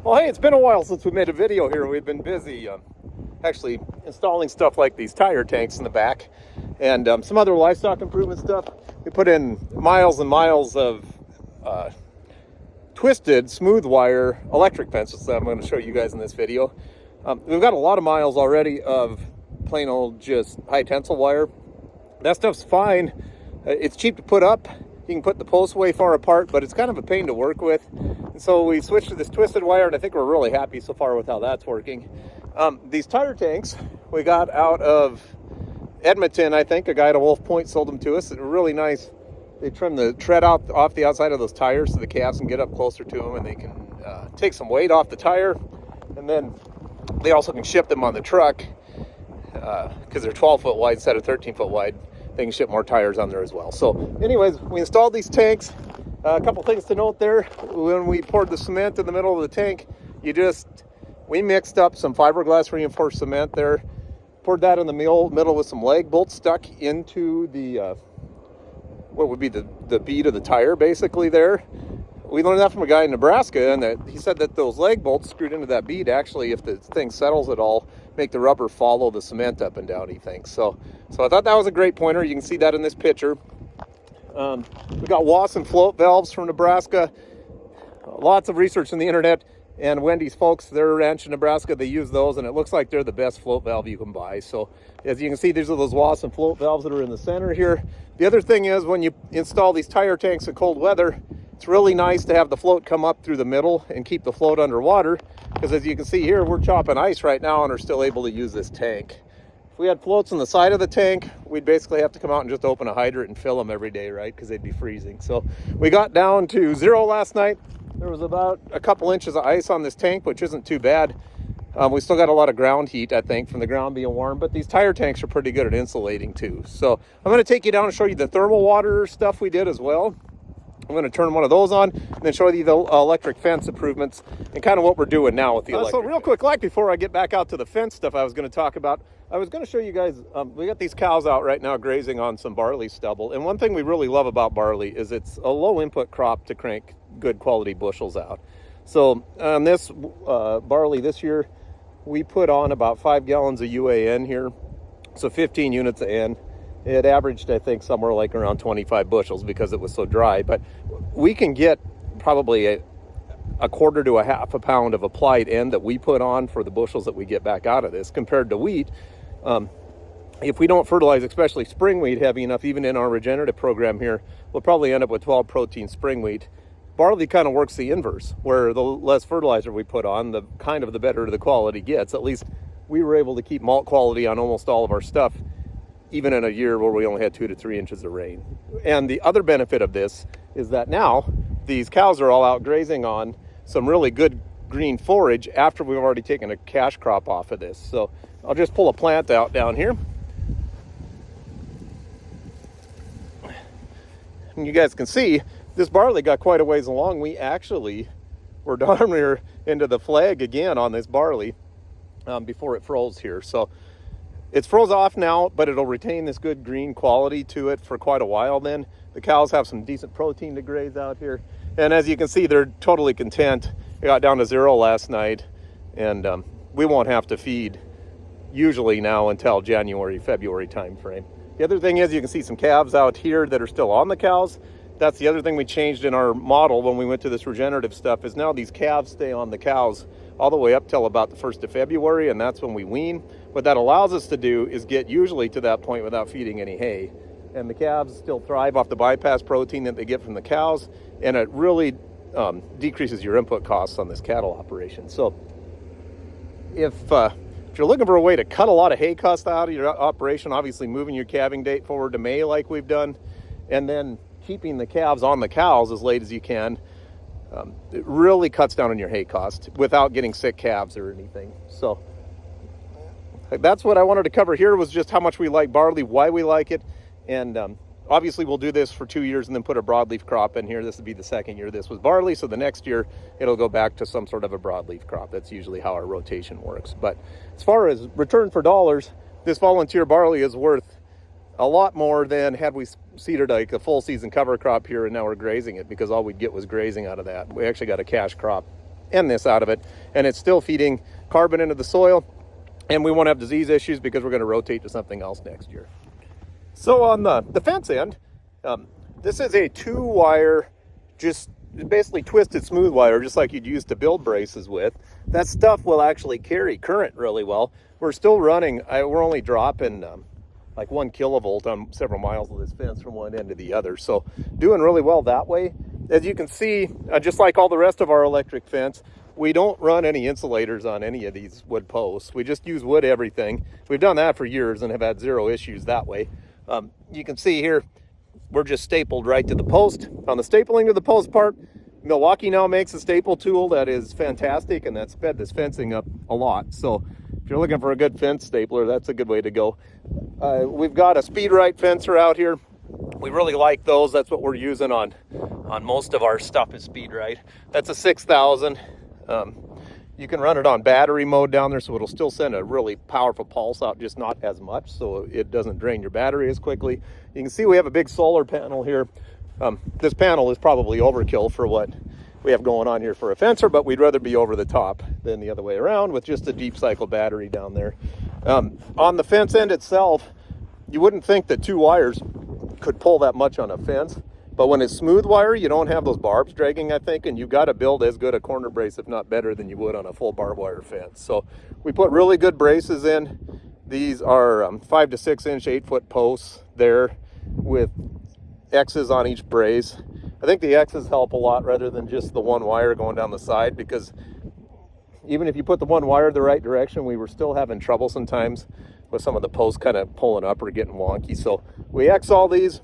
Well, hey, it's been a while since we made a video here. We've been busy actually installing stuff like these tire tanks in the back and some other livestock improvement stuff. We put in miles and miles of twisted smooth wire electric fences that I'm going to show you guys in this video. We've got a lot of miles already of plain old just high tensile wire. That stuff's fine. It's cheap to put up. You can put the posts way far apart, but it's kind of a pain to work with. And so we switched to this twisted wire, and I think we're really happy so far with how that's working. These tire tanks we got out of Edmonton, I think. A guy at Wolf Point sold them to us. They're really nice. They trim the tread out off the outside of those tires so the calves can get up closer to them, and they can take some weight off the tire. And then they also can ship them on the truck because they're 12-foot wide instead of 13-foot wide. They can ship more tires on there as well. So anyways, we installed these tanks. A couple things to note there. When we poured the cement in the middle of the tank, we mixed up some fiberglass reinforced cement there, poured that in the middle with some lag bolts stuck into the what would be the bead of the tire basically there. We learned that from a guy in Nebraska, and that he said that those lag bolts screwed into that bead actually, if the thing settles at all, make the rubber follow the cement up and down, he thinks. So I thought that was a great pointer. You can see that in this picture. We got Wasson float valves from Nebraska. Lots of research on the internet, and Wendy's folks, their ranch in Nebraska, they use those, and it looks like they're the best float valve you can buy. So as you can see, these are those Wasson float valves that are in the center here. The other thing is, when you install these tire tanks in cold weather, it's really nice to have the float come up through the middle and keep the float underwater, because as you can see here, we're chopping ice right now and are still able to use this tank. If we had floats on the side of the tank, we'd basically have to come out and just open a hydrant and fill them every day, right? Because they'd be freezing. So we got down to 0 last night. There was about a couple inches of ice on this tank, which isn't too bad. We still got a lot of ground heat, I think, from the ground being warm, but these tire tanks are pretty good at insulating too. So I'm going to take you down and show you the thermal water stuff we did as well. I'm going to turn one of those on and then show you the electric fence improvements and kind of what we're doing now with the electric. So real quick, before I get back out to the fence stuff I was going to talk about, I was going to show you guys, we got these cows out right now grazing on some barley stubble. And one thing we really love about barley is it's a low input crop to crank good quality bushels out. So on this barley this year, we put on about 5 gallons of UAN here. So 15 units of N. It averaged, I think, somewhere like around 25 bushels because it was so dry. But we can get probably a quarter to a half a pound of applied N that we put on for the bushels that we get back out of this compared to wheat. If we don't fertilize, especially spring wheat heavy enough, even in our regenerative program here, we'll probably end up with 12 protein spring wheat. Barley kind of works the inverse, where the less fertilizer we put on, the better the quality gets. At least we were able to keep malt quality on almost all of our stuff, even in a year where we only had 2 to 3 inches of rain. And the other benefit of this is that now these cows are all out grazing on some really good green forage after we've already taken a cash crop off of this. So I'll just pull a plant out down here. And you guys can see this barley got quite a ways along. We actually were darn near into the flag again on this barley before it froze here. So it's froze off now, but it'll retain this good green quality to it for quite a while then. The cows have some decent protein to graze out here. And as you can see, they're totally content. It got down to 0 last night, and we won't have to feed usually now until January, February time frame. The other thing is you can see some calves out here that are still on the cows. That's the other thing we changed in our model when we went to this regenerative stuff, is now these calves stay on the cows all the way up till about the 1st of February, and that's when we wean. What that allows us to do is get usually to that point without feeding any hay. And the calves still thrive off the bypass protein that they get from the cows, and it really decreases your input costs on this cattle operation. So if you're looking for a way to cut a lot of hay costs out of your operation, obviously moving your calving date forward to May like we've done, and then keeping the calves on the cows as late as you can, it really cuts down on your hay cost without getting sick calves or anything. So that's what I wanted to cover here, was just how much we like barley, why we like it. And obviously we'll do this for 2 years and then put a broadleaf crop in here. This would be the second year this was barley, so the next year it'll go back to some sort of a broadleaf crop. That's usually how our rotation works. But as far as return for dollars, this volunteer barley is worth a lot more than had we seeded like a full season cover crop here and now we're grazing it, because all we'd get was grazing out of that. We actually got a cash crop and this out of it, and it's still feeding carbon into the soil, and we won't have disease issues because we're going to rotate to something else next year. So on the fence end, this is a 2-wire, just basically twisted smooth wire, just like you'd use to build braces with. That stuff will actually carry current really well. We're still running, we're only dropping like 1 kilovolt on several miles of this fence from one end to the other. So doing really well that way. As you can see, just like all the rest of our electric fence, we don't run any insulators on any of these wood posts. We just use wood everything. We've done that for years and have had 0 issues that way. You can see here, we're just stapled right to the post. On the stapling to the post part, Milwaukee now makes a staple tool that is fantastic, and that's sped this fencing up a lot. So if you're looking for a good fence stapler, that's a good way to go. We've got a SpeedRite fencer out here. We really like those. That's what we're using on most of our stuff is SpeedRite. That's a 6000. You can run it on battery mode down there, so it'll still send a really powerful pulse out, just not as much, so it doesn't drain your battery as quickly. You can see we have a big solar panel here. This panel is probably overkill for what we have going on here for a fencer, but we'd rather be over the top than the other way around with just a deep cycle battery down there. On the fence end itself, you wouldn't think that 2 wires could pull that much on a fence, but when it's smooth wire, you don't have those barbs dragging, I think, and you've got to build as good a corner brace, if not better, than you would on a full barbed wire fence. So we put really good braces in. These are 5 to 6 inch 8-foot posts there with X's on each brace. I think the X's help a lot rather than just the 1 wire going down the side, because even if you put the 1 wire the right direction, we were still having trouble sometimes with some of the posts kind of pulling up or getting wonky. So we X all these.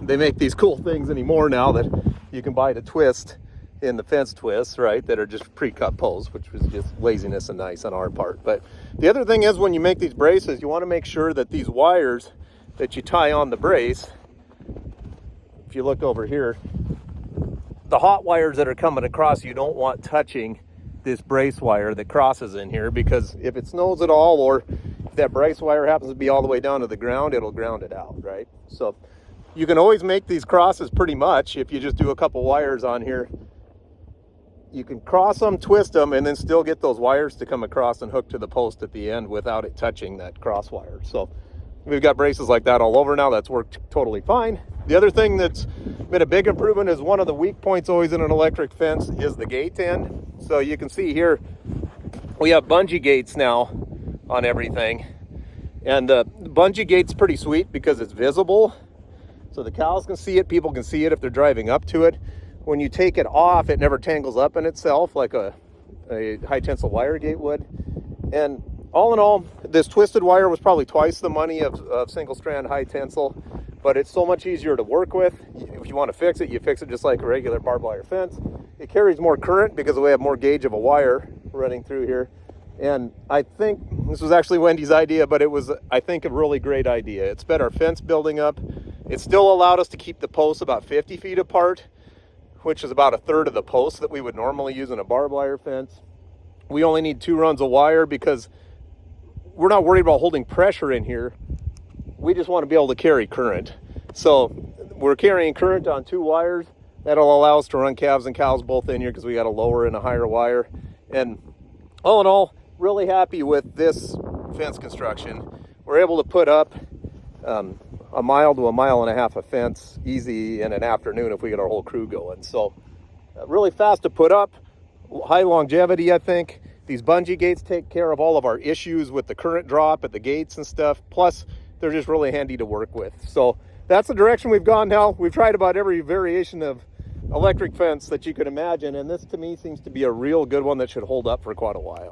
They make these cool things anymore now that you can buy to twist in the fence twists, right, that are just pre-cut posts, which was just laziness and nice on our part. But the other thing is, when you make these braces, you want to make sure that these wires that you tie on the brace, if you look over here, the hot wires that are coming across, you don't want touching this brace wire that crosses in here, because if it snows at all, or if that brace wire happens to be all the way down to the ground, it'll ground it out, right? So you can always make these crosses pretty much if you just do a couple wires on here. You can cross them, twist them, and then still get those wires to come across and hook to the post at the end without it touching that cross wire. So we've got braces like that all over now. That's worked totally fine. The other thing that's been a big improvement is, one of the weak points always in an electric fence is the gate end. So you can see here, we have bungee gates now on everything. And the bungee gate's pretty sweet because it's visible. So the cows can see it, people can see it if they're driving up to it. When you take it off, it never tangles up in itself like a high tensile wire gate would. And all in all, this twisted wire was probably twice the money of single strand high tensile, but it's so much easier to work with. If you want to fix it, you fix it just like a regular barbed wire fence. It carries more current because we have more gauge of a wire running through here. And I think this was actually Wendy's idea, but it was, I think, a really great idea. It sped our fence building up. It still allowed us to keep the posts about 50 feet apart, which is about 1/3 of the posts that we would normally use in a barbed wire fence. We only need 2 runs of wire because we're not worried about holding pressure in here. We just want to be able to carry current. So we're carrying current on 2 wires. That'll allow us to run calves and cows both in here because we got a lower and a higher wire. And all in all, really happy with this fence construction. We're able to put up 1 mile to 1.5 miles of fence easy in an afternoon if we get our whole crew going. So really fast to put up, high longevity, I think. These bungee gates take care of all of our issues with the current drop at the gates and stuff. Plus, they're just really handy to work with. So that's the direction we've gone now. We've tried about every variation of electric fence that you could imagine, and this to me seems to be a real good one that should hold up for quite a while.